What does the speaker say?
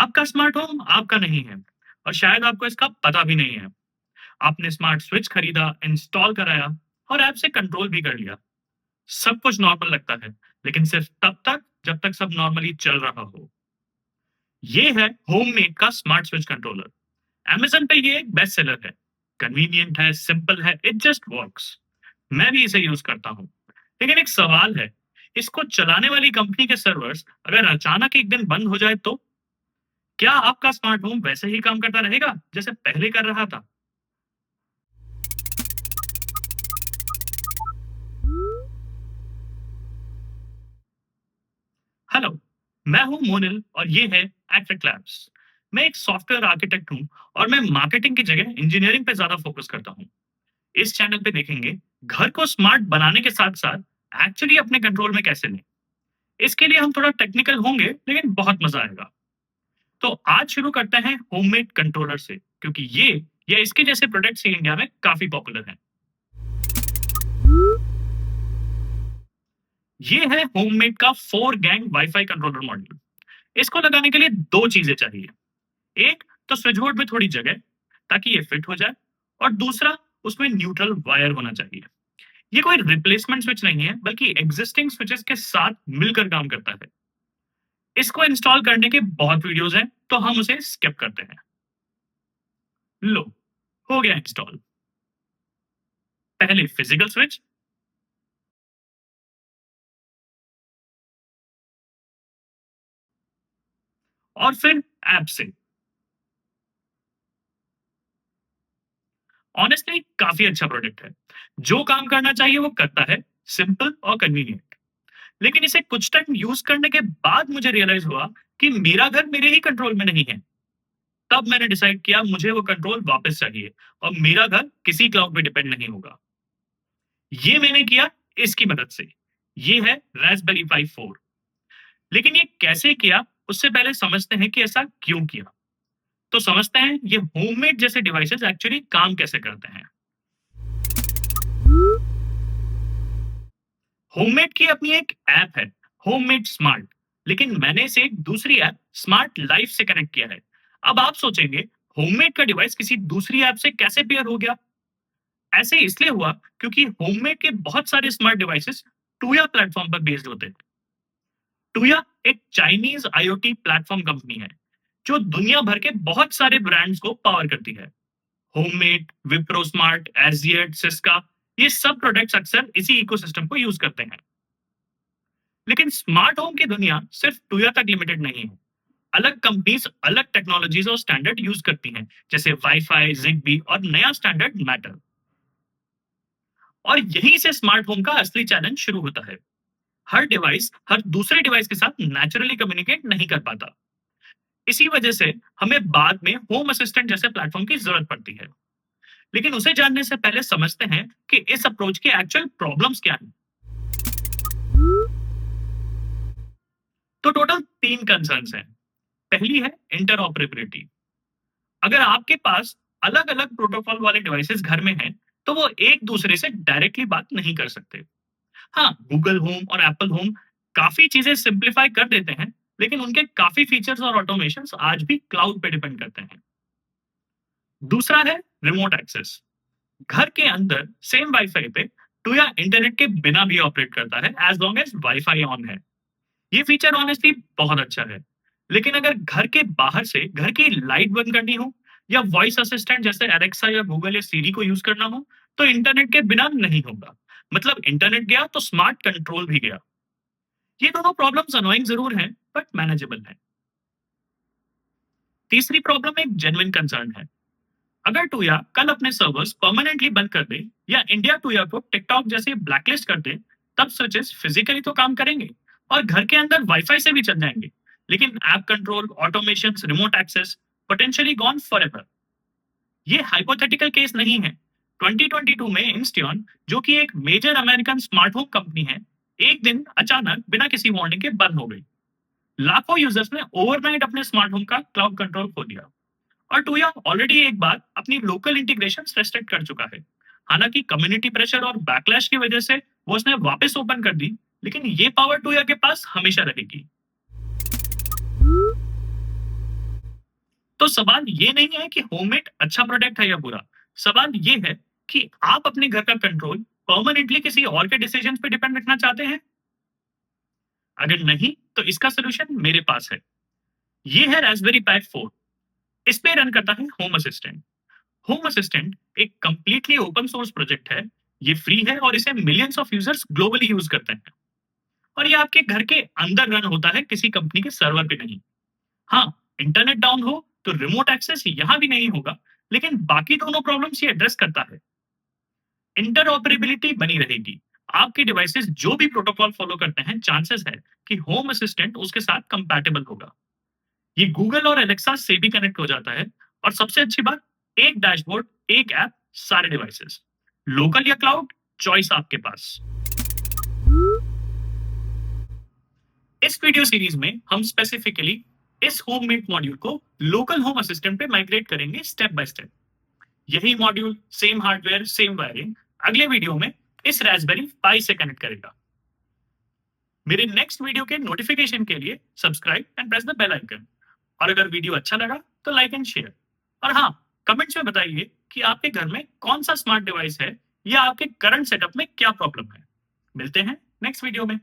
आपका smart home आपका नहीं है और शायद आपको इसका पता भी नहीं है। आपने स्मार्ट स्विच खरीदा, इंस्टॉल कराया और ऐप से कंट्रोल भी कर लिया। सब कुछ नॉर्मल लगता है, लेकिन सिर्फ तब तक जब तक सब नॉर्मली चल रहा हो। ये है होममेड का स्मार्ट स्विच कंट्रोलर। Amazon पे ये एक बेस्ट सेलर है। कन्वीनियंट है, सिंपल है, इट जस्ट वर्क्स। मैं भी इसे यूज करता हूँ। लेकिन एक सवाल है, इसको चलाने वाली कंपनी के सर्वर्स अगर अचानक एक दिन बंद हो जाए तो क्या आपका स्मार्ट होम वैसे ही काम करता रहेगा जैसे पहले कर रहा था? हेलो, मैं हूं मोनिल और ये है एक्ट लैब्स। मैं एक सॉफ्टवेयर आर्किटेक्ट हूं और मैं मार्केटिंग की जगह इंजीनियरिंग पे ज्यादा फोकस करता हूं। इस चैनल पे देखेंगे घर को स्मार्ट बनाने के साथ साथ एक्चुअली अपने कंट्रोल में कैसे लें। इसके लिए हम थोड़ा टेक्निकल होंगे, लेकिन बहुत मजा आएगा। तो आज शुरू करते हैं होममेड कंट्रोलर से, क्योंकि ये या इसके जैसे प्रोडक्ट्स इंडिया में काफी पॉपुलर हैं। ये है होममेड का 4 गैंग वाईफाई कंट्रोलर मॉड्यूल। इसको लगाने के लिए दो चीजें चाहिए। एक तो स्विच बोर्ड में थोड़ी जगह ताकि ये फिट हो जाए, और दूसरा उसमें न्यूट्रल वायर होना चाहिए। ये कोई रिप्लेसमेंट स्विच नहीं है, बल्कि एग्जिस्टिंग स्विचेस के साथ मिलकर काम करता है। इसको इंस्टॉल करने के बहुत वीडियोस हैं, तो हम उसे स्किप करते हैं। लो, हो गया इंस्टॉल। पहले फिजिकल स्विच और फिर ऐप से। ऑनेस्टली काफी अच्छा प्रोडक्ट है। जो काम करना चाहिए वो करता है, सिंपल और कन्वीनियंट। लेकिन इसे कुछ टाइम यूज करने के बाद मुझे रियलाइज हुआ कि मेरा घर मेरे ही कंट्रोल में नहीं है। तब मैंने डिसाइड किया मुझे वो कंट्रोल वापस चाहिए और मेरा घर किसी क्लाउड पे डिपेंड नहीं होगा। ये मैंने किया इसकी मदद से। ये है रास्पबेरी पाई 4। लेकिन ये कैसे किया, उससे पहले समझते हैं कि ऐसा क्यों किया। तो समझते हैं ये होममेड जैसे डिवाइसेस एक्चुअली काम कैसे करते हैं। होममेड की अपनी एक ऐप है, होममेड स्मार्ट। लेकिन मैंने इसे एक दूसरी ऐप स्मार्ट लाइफ से कनेक्ट किया है। अब आप सोचेंगे, होममेड का डिवाइस किसी दूसरी ऐप से कैसे पेयर हो गया? ऐसे इसलिए हुआ क्योंकि होममेड के बहुत सारे स्मार्ट डिवाइसेस टूया प्लेटफॉर्म पर बेस्ड होते हैं। टूया एक चाइनीज आईओटी प्लेटफॉर्म कंपनी है जो दुनिया भर के बहुत सारे ब्रांड्स को पावर करती है। होममेड, विप्रो स्मार्ट, एजिएट, सिस्का, ये सब प्रोडक्ट्स अक्सर इसी इकोसिस्टम को यूज करते हैं। लेकिन स्मार्ट होम की दुनिया सिर्फ टूया तक लिमिटेड नहीं है। अलग कंपनीज अलग टेक्नोलॉजीज और स्टैंडर्ड यूज करती हैं, जैसे वाईफाई, जिगबी और नया स्टैंडर्ड मैटर। और यहीं से स्मार्ट होम का असली चैलेंज शुरू होता है। हर डिवाइस हर दूसरे डिवाइस के साथ नेचुरली कम्युनिकेट नहीं कर पाता। इसी वजह से हमें बाद में होम असिस्टेंट जैसे प्लेटफॉर्म की जरूरत पड़ती है। लेकिन उसे जानने से पहले समझते हैं कि इस अप्रोच के एक्चुअल प्रॉब्लम्स क्या हैं। तो टोटल 3 कंसर्न्स हैं। पहली है इंटरऑपरेबिलिटी। अगर आपके पास अलग अलग प्रोटोकॉल वाले डिवाइसेस घर में हैं, तो वो एक दूसरे से डायरेक्टली बात नहीं कर सकते। हाँ, गूगल होम और एप्पल होम काफी चीजें सिंप्लीफाई कर देते हैं, लेकिन उनके काफी फीचर्स और ऑटोमेशंस आज भी क्लाउड पे डिपेंड करते हैं। दूसरा है रिमोट एक्सेस। घर के अंदर सेम वाईफाई पे टूया इंटरनेट के बिना भी ऑपरेट करता है, as long as wifi on है। ये फीचर ऑनेस्टली बहुत अच्छा है। लेकिन अगर घर के बाहर से घर की लाइट बंद करनी हो या वॉइस असिस्टेंट जैसे एलेक्सा या गूगल या सीरी को यूज करना हो, तो इंटरनेट के बिना नहीं होगा। मतलब इंटरनेट गया तो स्मार्ट कंट्रोल भी गया। ये दोनों प्रॉब्लम्स अनोइंग जरूर हैं, बट मैनेजेबल है। तीसरी प्रॉब्लम एक जेन्युइन कंसर्न है। अगर टूया कल अपने सर्वर्स परमानेंटली बंद कर दे या इंडिया टूया को टिकटॉक जैसे ब्लैकलिस्ट कर दे, तब स्विचेस फिजिकली तो काम करेंगे और घर के अंदर वाईफाई से भी चल जाएंगे। लेकिन app control, automation, remote access potentially gone forever. ये हाइपोथेटिकल केस नहीं है। 2022 में इंस्टियन, जो कि एक major American smart home company है, एक दिन अचानक बिना किसी वार्निंग के बंद हो गई। लाखों यूजर्स ने ओवरनाइट अपने स्मार्ट होम का क्लाउड कंट्रोल खो दिया। और टूया ऑलरेडी एक बार अपनी लोकल इंटीग्रेशन रेस्ट्रिक्ट कर चुका है। हालांकि कम्युनिटी प्रेशर और बैकलैश की वजह से वो उसने वापस ओपन कर दी, लेकिन ये पावर टूया के पास हमेशा रहेगी। तो सवाल ये नहीं है कि होममेड अच्छा प्रोडक्ट है या बुरा। सवाल ये है कि आप अपने घर का कंट्रोल परमानेंटली किसी और के डिसीजन पे डिपेंड रखना चाहते हैं। अगर नहीं, तो इसका सोल्यूशन मेरे पास है। ये है रास्पबेरी पाई 4। इस पे रन करता है होम असिस्टेंट। होम असिस्टेंट एक कंप्लीटली ओपन सोर्स प्रोजेक्ट है। ये फ्री है और इसे millions of users globally use करते हैं। और ये आपके घर के अंदर रन होता है, किसी कंपनी के सर्वर पे नहीं। हाँ, इंटरनेट डाउन हो तो रिमोट एक्सेस यहाँ भी नहीं होगा, लेकिन बाकी दोनों प्रॉब्लम्स ये एड्रेस करता है। इंटरऑपरेबिलिटी बनी रहेगी। आपके डिवाइसेस जो भी प्रोटोकॉल फॉलो करते हैं, चांसेस है कि होम असिस्टेंट उसके साथ कंपैटिबल होगा। ये गूगल और एलेक्सा से भी कनेक्ट हो जाता है। और सबसे अच्छी बात, एक डैशबोर्ड, एक ऐप, सारे डिवाइसेस। लोकल या क्लाउड, चॉइस आपके पास। इस वीडियो सीरीज में हम स्पेसिफिकली इस होममेड मॉड्यूल को लोकल होम असिस्टेंट पे माइग्रेट करेंगे स्टेप बाय स्टेप। यही module, same hardware, same wiring, अगले वीडियो में इस रास्पबेरी पाई से कनेक्ट करेगा। मेरे नेक्स्ट वीडियो के नोटिफिकेशन के लिए subscribe and press the bell icon. और अगर वीडियो अच्छा लगा तो लाइक एंड शेयर। और हाँ, कमेंट्स में बताइए कि आपके घर में कौन सा स्मार्ट डिवाइस है या आपके करंट सेटअप में क्या प्रॉब्लम है। मिलते हैं नेक्स्ट वीडियो में।